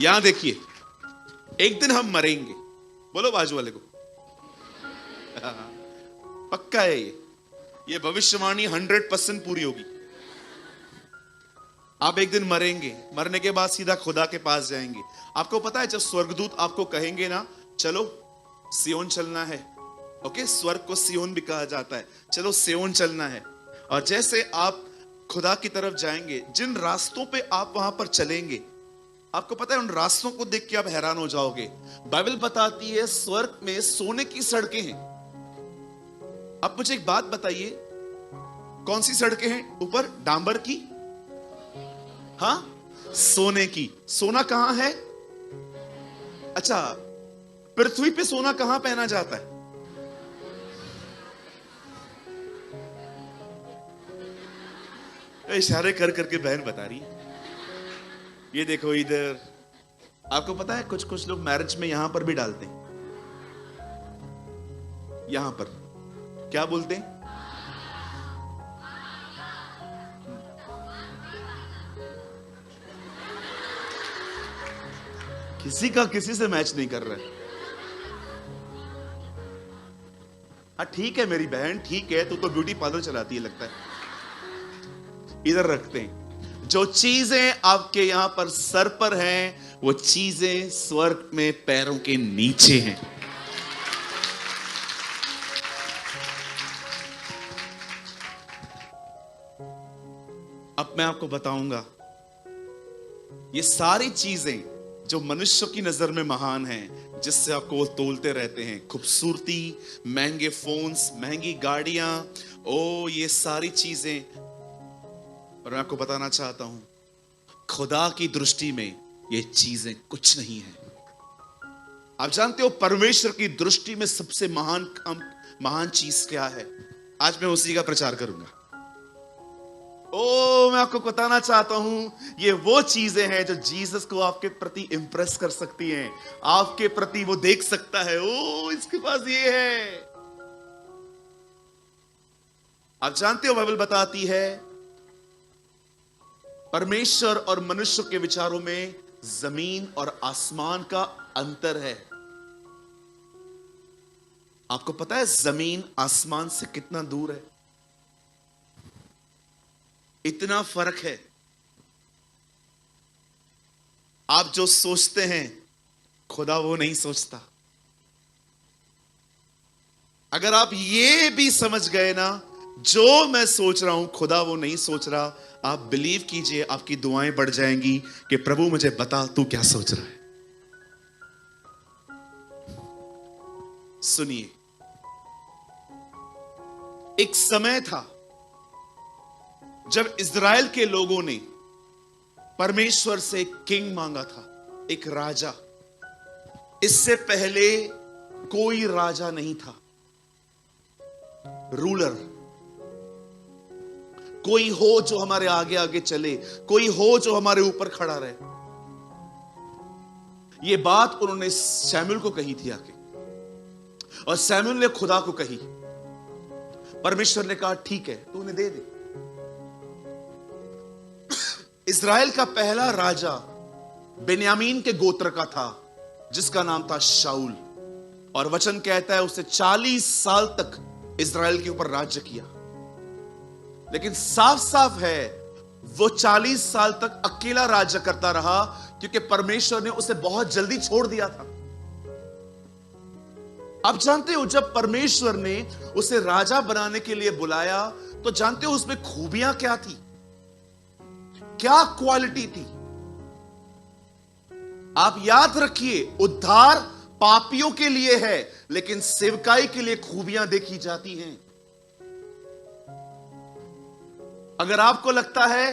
यहां देखिए, एक दिन हम मरेंगे। बोलो बाजू वाले को। पक्का है ये भविष्यवाणी 100% पूरी होगी। आप एक दिन मरेंगे, मरने के बाद सीधा खुदा के पास जाएंगे। आपको पता है जब स्वर्गदूत आपको कहेंगे ना, चलो सियोन चलना है। ओके, स्वर्ग को सियोन भी कहा जाता है। चलो सियोन चलना है। और जैसे आप खुदा की तरफ जाएंगे, जिन रास्तों पे आप वहां पर चलेंगे, आपको पता है उन रास्तों को देख के आप हैरान हो जाओगे। बाइबल बताती है स्वर्ग में सोने की सड़कें हैं। अब मुझे एक बात बताइए, कौन सी सड़कें हैं? ऊपर डांबर की, हाँ, सोने की। सोना कहां है? अच्छा, पृथ्वी पे सोना कहां पहना जाता है? इशारे कर करके बहन बता रही है। ये देखो इधर। आपको पता है कुछ कुछ लोग मैरिज में यहां पर भी डालते हैं। यहां पर क्या बोलते हैं? किसी का किसी से मैच नहीं कर रहा है। हाँ ठीक है मेरी बहन, ठीक है, तू तो ब्यूटी पार्लर चलाती है लगता है। इधर रखते हैं। जो चीजें आपके यहां पर सर पर हैं, वो चीजें स्वर्ग में पैरों के नीचे हैं। अब मैं आपको बताऊंगा, ये सारी चीजें जो मनुष्य की नजर में महान हैं, जिससे आपको वो तोलते रहते हैं, खूबसूरती, महंगे फोन्स, महंगी गाड़ियां, ओ ये सारी चीजें, और मैं आपको बताना चाहता हूं, खुदा की दृष्टि में ये चीजें कुछ नहीं है। आप जानते हो परमेश्वर की दृष्टि में सबसे महान चीज क्या है? आज मैं उसी का प्रचार करूंगा। मैं आपको बताना चाहता हूं, ये वो चीजें हैं जो जीसस को आपके प्रति इंप्रेस कर सकती हैं। आपके प्रति वो देख सकता है, इसके पास ये है। आप जानते हो बाइबल बताती है परमेश्वर और मनुष्य के विचारों में जमीन और आसमान का अंतर है। आपको पता है जमीन आसमान से कितना दूर है? इतना फर्क है। आप जो सोचते हैं खुदा वो नहीं सोचता। अगर आप ये भी समझ गए ना, जो मैं सोच रहा हूं खुदा वो नहीं सोच रहा, आप बिलीव कीजिए आपकी दुआएं बढ़ जाएंगी कि प्रभु मुझे बता तू क्या सोच रहा है। सुनिए, एक समय था जब इज़राइल के लोगों ने परमेश्वर से एक किंग मांगा था, एक राजा। इससे पहले कोई राजा नहीं था, रूलर। कोई हो जो हमारे आगे आगे चले, कोई हो जो हमारे ऊपर खड़ा रहे। यह बात उन्होंने सैमुएल को कही थी आके, और सैमुएल ने खुदा को कही। परमेश्वर ने कहा ठीक है, तू उन्हें दे दे। इज़राइल का पहला राजा बिन्यामीन के गोत्र का था, जिसका नाम था शाऊल। और वचन कहता है उसने 40 साल तक इज़राइल के ऊपर राज्य किया। लेकिन साफ साफ है वो 40 साल तक अकेला राज्य करता रहा, क्योंकि परमेश्वर ने उसे बहुत जल्दी छोड़ दिया था। आप जानते हो जब परमेश्वर ने उसे राजा बनाने के लिए बुलाया, तो जानते हो उसमें खूबियां क्या थी, क्या क्वालिटी थी? आप याद रखिए, उद्धार पापियों के लिए है, लेकिन सेवकाई के लिए खूबियां देखी जाती हैं। अगर आपको लगता है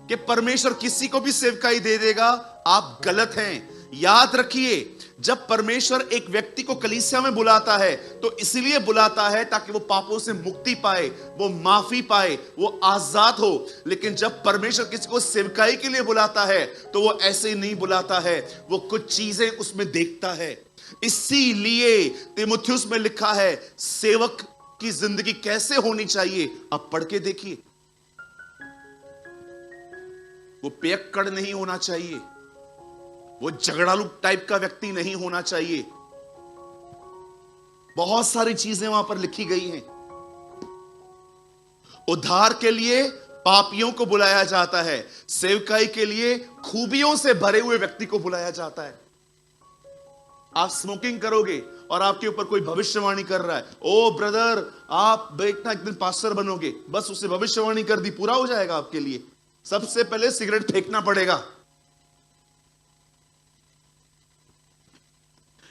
कि परमेश्वर किसी को भी सेवकाई दे देगा, आप गलत हैं। याद रखिए, जब परमेश्वर एक व्यक्ति को कलीसिया में बुलाता है तो इसलिए बुलाता है ताकि वो पापों से मुक्ति पाए, वो माफी पाए, वो आजाद हो। लेकिन जब परमेश्वर किसी को सेवकाई के लिए बुलाता है तो वो ऐसे ही नहीं बुलाता है, वो कुछ चीजें उसमें देखता है। इसीलिए तीमुथियुस में लिखा है सेवक की जिंदगी कैसे होनी चाहिए, आप पढ़ के देखिए। वो पियक्कड़ नहीं होना चाहिए, वो झगड़ालू टाइप का व्यक्ति नहीं होना चाहिए। बहुत सारी चीजें वहां पर लिखी गई हैं। उद्धार के लिए पापियों को बुलाया जाता है, सेवकाई के लिए खूबियों से भरे हुए व्यक्ति को बुलाया जाता है। आप स्मोकिंग करोगे और आपके ऊपर कोई भविष्यवाणी कर रहा है, ओ ब्रदर आप देखना एक दिन पास्टर बनोगे, बस उसे भविष्यवाणी कर दी, पूरा हो जाएगा आपके लिए। सबसे पहले सिगरेट फेंकना पड़ेगा।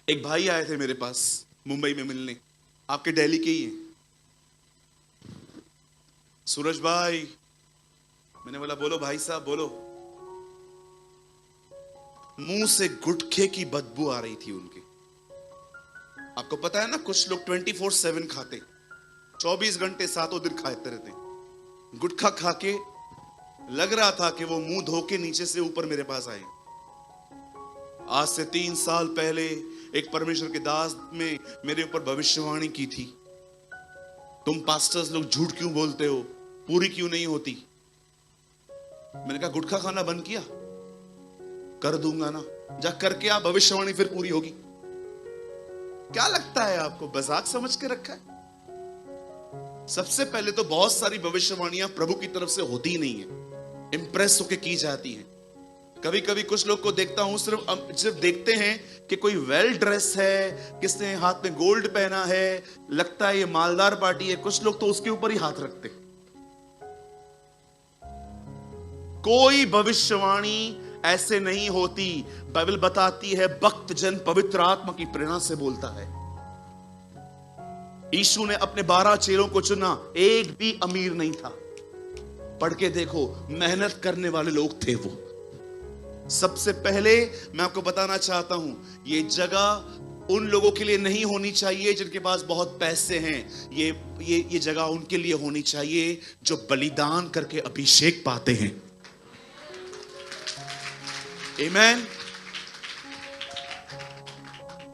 एक भाई आए थे मेरे पास मुंबई में मिलने, आपके दिल्ली के ही हैं। सूरज भाई, मैंने बोला बोलो भाई साहब बोलो। मुंह से गुटखे की बदबू आ रही थी उनके। आपको पता है ना, कुछ लोग 24/7 खाते, 24 घंटे 7 दिन खाते रहते। गुटखा खा के लग रहा था कि वो मुंह धो के नीचे से ऊपर मेरे पास आए। आज से 3 साल पहले एक परमेश्वर के दास में मेरे ऊपर भविष्यवाणी की थी, तुम पास्टर्स लोग झूठ क्यों बोलते हो, पूरी क्यों नहीं होती। मैंने कहा गुटखा खाना बंद किया, कर दूंगा ना, जा करके आप, भविष्यवाणी फिर पूरी होगी। क्या लगता है आपको मजाक समझ के रखा है? सबसे पहले तो बहुत सारी भविष्यवाणियां प्रभु की तरफ से होती ही नहीं है, इंप्रेस होके की जाती हैं। कभी कभी कुछ लोग को देखता हूं, सिर्फ देखते हैं कि कोई वेल ड्रेस है, किसने हाथ में गोल्ड पहना है, लगता है ये मालदार पार्टी है, कुछ लोग तो उसके ऊपर ही हाथ रखते। कोई भविष्यवाणी ऐसे नहीं होती। बाइबल बताती है भक्त जन पवित्र आत्मा की प्रेरणा से बोलता है। यीशु ने अपने 12 चेलों को चुना, एक भी अमीर नहीं था। पढ़ के देखो, मेहनत करने वाले लोग थे वो। सबसे पहले मैं आपको बताना चाहता हूं, ये जगह उन लोगों के लिए नहीं होनी चाहिए जिनके पास बहुत पैसे हैं। ये जगह उनके लिए होनी चाहिए जो बलिदान करके अभिषेक पाते हैं। आमीन।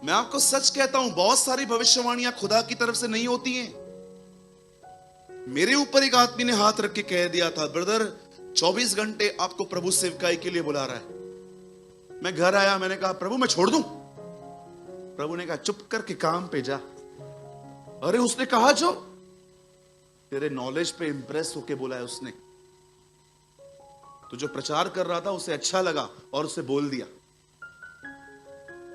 मैं आपको सच कहता हूं, बहुत सारी भविष्यवाणियां खुदा की तरफ से नहीं होती हैं। मेरे ऊपर एक आदमी ने हाथ रख के कह दिया था, ब्रदर 24 घंटे आपको प्रभु सेवकाई के लिए बुला रहा है। मैं घर आया, मैंने कहा प्रभु मैं छोड़ दूं? प्रभु ने कहा चुप करके काम पे जा। अरे उसने कहा जो तेरे नॉलेज पे इंप्रेस होके बोला है उसने, तो जो प्रचार कर रहा था उसे अच्छा लगा और उसे बोल दिया।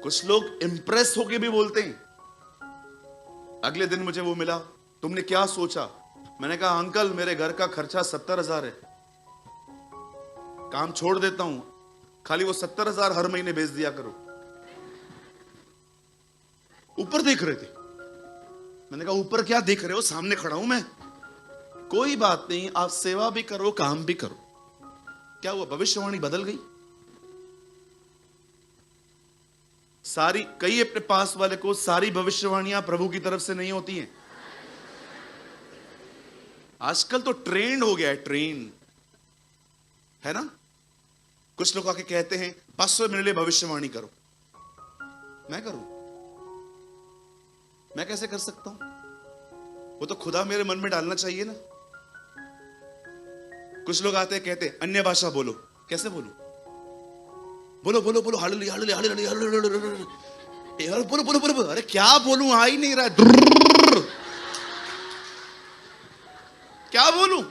कुछ लोग इंप्रेस होके भी बोलते हैं। अगले दिन मुझे वो मिला, तुमने क्या सोचा? मैंने कहा अंकल मेरे घर का खर्चा 70,000 है, काम छोड़ देता हूं, खाली वो 70,000 हर महीने भेज दिया करो। ऊपर देख रहे थे। मैंने कहा ऊपर क्या देख रहे हो, सामने खड़ा हूं मैं। कोई बात नहीं, आप सेवा भी करो काम भी करो। क्या हुआ, भविष्यवाणी बदल गई? सारी, कई अपने पास वाले को, सारी भविष्यवाणियां प्रभु की तरफ से नहीं होती हैं। आजकल तो ट्रेंड हो गया है, ट्रेंड है ना। कुछ लोग आके कहते हैं पास्टर मेरे लिए भविष्यवाणी करो। मैं करूं? मैं कैसे कर सकता हूं? वो तो खुदा मेरे मन में डालना चाहिए ना। कुछ लोग आते हैं कहते हैं अन्य भाषा बोलो। कैसे बोलूं? बोलो बोलो बोलो, हालेलुया हालेलुया हालेलुया हालेलुया, बोलो बोलो बोलो। अरे क्या बोलूं, आ ही नहीं रहा है। क्या बोलूं?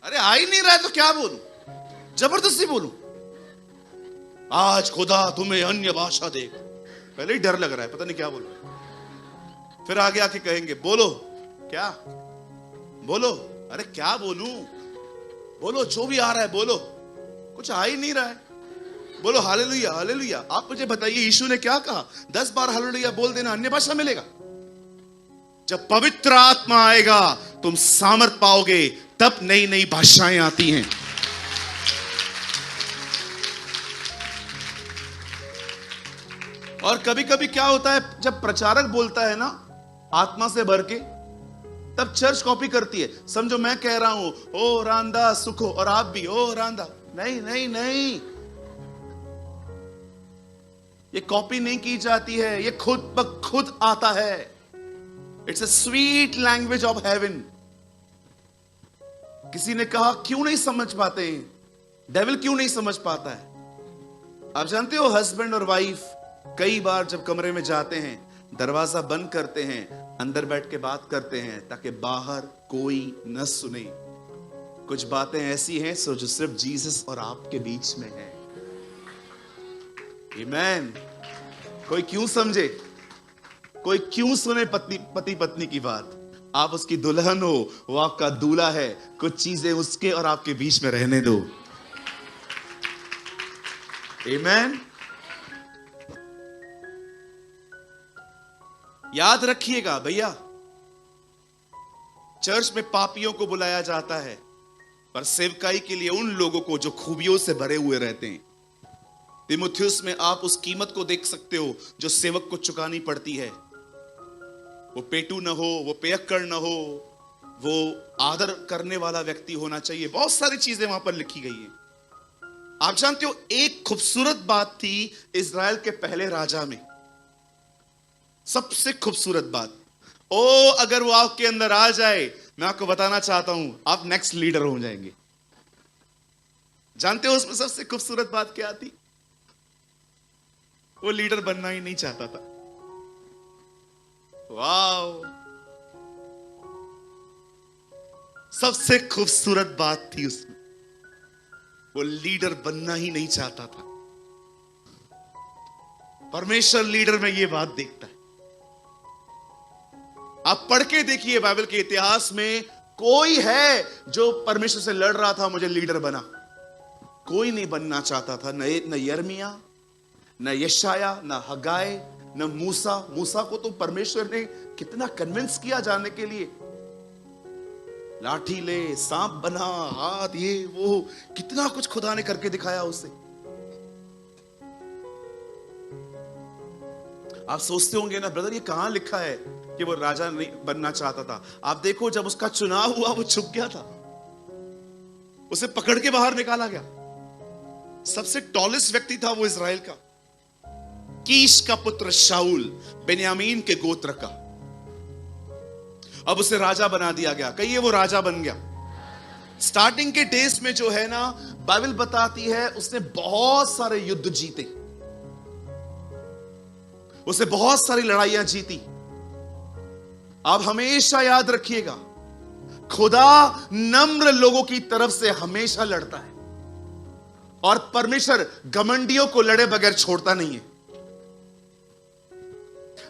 अरे आ ही नहीं रहा है तो क्या बोलूं? जबरदस्ती बोलूं? आज खुदा तुम्हें अन्य भाषा दे। पहले ही डर लग रहा है, पता नहीं क्या बोलूं। फिर आगे आके कहेंगे बोलो। क्या बोलो? अरे क्या बोलूं? बोलो जो भी आ रहा है बोलो। कुछ आ ही नहीं रहा है, बोलो हालेलुया हालेलुया। आप मुझे बताइए यीशु ने क्या कहा? 10 बार हालेलुया बोल देना, अन्य भाषा मिलेगा। जब पवित्र आत्मा आएगा तुम सामर्थ पाओगे, तब नई नई भाषाएं आती हैं। और कभी कभी क्या होता है, जब प्रचारक बोलता है ना आत्मा से भर के, तब चर्च कॉपी करती है। समझो मैं कह रहा हूं ओ रांदा सुखो, और आप भी ओ रांदा। नहीं नहीं नहीं, ये कॉपी नहीं की जाती है, ये खुद ब खुद आता है। It's a sweet language of haven. किसी ने कहा क्यों नहीं समझ पाते हैं, डेविल क्यों नहीं समझ पाता है? आप जानते हो हस्बैंड और वाइफ कई बार जब कमरे में जाते हैं, दरवाजा बंद करते हैं, अंदर बैठ के बात करते हैं ताकि बाहर कोई न सुने। कुछ बातें ऐसी हैं जो सिर्फ जीसस और आपके बीच में है। आमीन। कोई क्यों समझे, कोई क्यों सुने पति पत्नी की बात? आप उसकी दुल्हन हो, वो आपका दूल्हा है। कुछ चीजें उसके और आपके बीच में रहने दो। आमीन। याद रखिएगा भैया, चर्च में पापियों को बुलाया जाता है, पर सेवकाई के लिए उन लोगों को जो खूबियों से भरे हुए रहते हैं। तीमुथियुस में आप उस कीमत को देख सकते हो जो सेवक को चुकानी पड़ती है। वो पेटू न हो, वो पियक्कड़ न हो, वो आदर करने वाला व्यक्ति होना चाहिए। बहुत सारी चीजें वहां पर लिखी गई हैं। आप जानते हो, एक खूबसूरत बात थी इज़राइल के पहले राजा में, सबसे खूबसूरत बात। अगर वो आपके अंदर आ जाए, मैं आपको बताना चाहता हूं, आप नेक्स्ट लीडर हो जाएंगे। जानते हो उसमें सबसे खूबसूरत बात क्या थी? वो लीडर बनना ही नहीं चाहता था। वाओ, सबसे खूबसूरत बात थी उसमें, वो लीडर बनना ही नहीं चाहता था। परमेश्वर लीडर में ये बात देखता है। आप पढ़ के देखिए बाइबल के इतिहास में, कोई है जो परमेश्वर से लड़ रहा था मुझे लीडर बना? कोई नहीं बनना चाहता था। न यिर्मयाह, न यशायाह, न हगाय, न मूसा। मूसा को तो परमेश्वर ने कितना कन्विंस किया जाने के लिए, लाठी ले, सांप बना, हाथ ये वो, कितना कुछ खुदा ने करके दिखाया उसे। आप सोचते होंगे ना, ब्रदर ये कहां लिखा है कि वो राजा नहीं बनना चाहता था? आप देखो, जब उसका चुनाव हुआ वो छुप गया था, उसे पकड़ के बाहर निकाला गया। सबसे टॉलेस्ट व्यक्ति था वो इज़राइल का, कीश का पुत्र शाऊल, बेन्यामीन के गोत्र का। अब उसे राजा बना दिया गया। कहिए वो राजा बन गया। स्टार्टिंग के डेज में जो है ना, बाइबल बताती है उसने बहुत सारे युद्ध जीते, उसे बहुत सारी लड़ाइयां जीती। आप हमेशा याद रखिएगा, खुदा नम्र लोगों की तरफ से हमेशा लड़ता है, और परमेश्वर घमंडियों को लड़े बगैर छोड़ता नहीं है।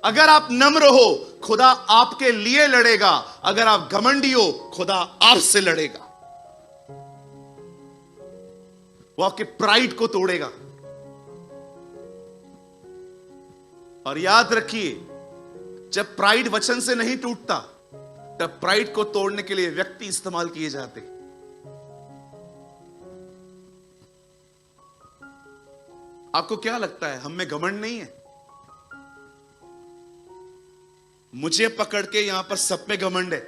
अगर आप नम्र हो, खुदा आपके लिए लड़ेगा। अगर आप घमंडी हो, खुदा आपसे लड़ेगा। वो आपके प्राइड को तोड़ेगा। और याद रखिए, जब प्राइड वचन से नहीं टूटता, तब प्राइड को तोड़ने के लिए व्यक्ति इस्तेमाल किए जाते। आपको क्या लगता है हम में घमंड नहीं है? मुझे पकड़ के यहां पर सब में घमंड है,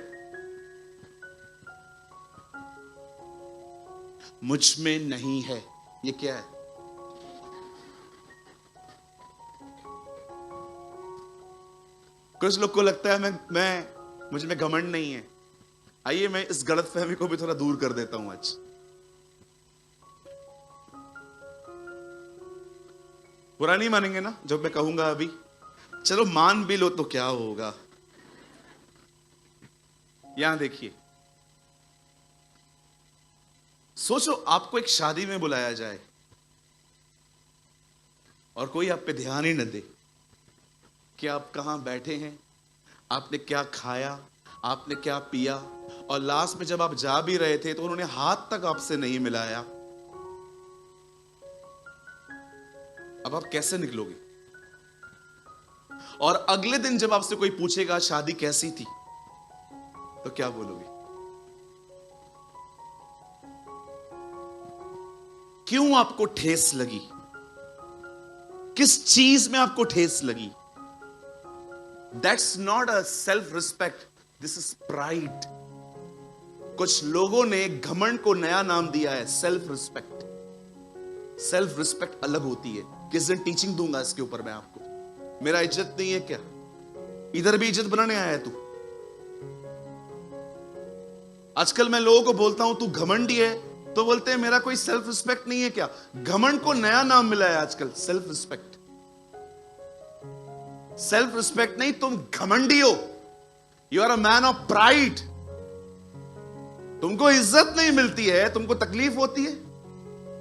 मुझ में नहीं है। ये क्या है? कुछ लोग को लगता है मुझ में घमंड नहीं है। आइए मैं इस गलतफहमी को भी थोड़ा दूर कर देता हूं आज। बुरा नहीं मानेंगे ना जब मैं कहूंगा अभी? चलो मान भी लो तो क्या होगा। यहां देखिए, सोचो आपको एक शादी में बुलाया जाए और कोई आप पे ध्यान ही न दे कि आप कहां बैठे हैं, आपने क्या खाया, आपने क्या पिया, और लास्ट में जब आप जा भी रहे थे तो उन्होंने हाथ तक आपसे नहीं मिलाया। अब आप कैसे निकलोगे? और अगले दिन जब आपसे कोई पूछेगा शादी कैसी थी, तो क्या बोलोगे? क्यों आपको ठेस लगी? किस चीज में आपको ठेस लगी? That's not a self respect, this is pride. कुछ लोगों ने घमंड को नया नाम दिया है सेल्फ रिस्पेक्ट। सेल्फ रिस्पेक्ट अलग होती है। किस दिन टीचिंग दूंगा इसके ऊपर मैं आपको। मेरा इज्जत नहीं है क्या? इधर भी इज्जत बनाने आया है तू? आजकल मैं लोगों को बोलता हूं तू घमंडी है, तो बोलते हैं मेरा कोई सेल्फ रिस्पेक्ट नहीं है क्या? घमंड को नया नाम मिला है आजकल, सेल्फ रिस्पेक्ट। सेल्फ रिस्पेक्ट नहीं, तुम घमंडी हो। You are a man of pride. तुमको इज्जत नहीं मिलती है, तुमको तकलीफ होती है,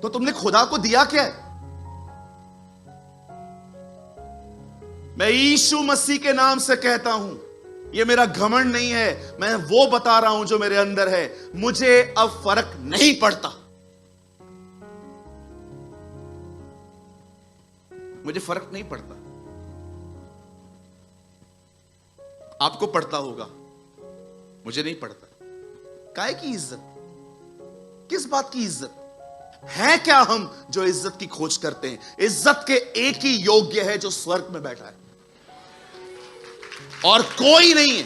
तो तुमने खुदा को दिया क्या है? मैं यीशु मसीह के नाम से कहता हूं, ये मेरा घमंड नहीं है, मैं वो बता रहा हूं जो मेरे अंदर है। मुझे अब फर्क नहीं पड़ता, मुझे फर्क नहीं पड़ता। आपको पड़ता होगा, मुझे नहीं पड़ता। काहे की इज्जत? किस बात की इज्जत है? क्या हम जो इज्जत की खोज करते हैं? इज्जत के एक ही योग्य है जो स्वर्ग में बैठा है, और कोई नहीं है।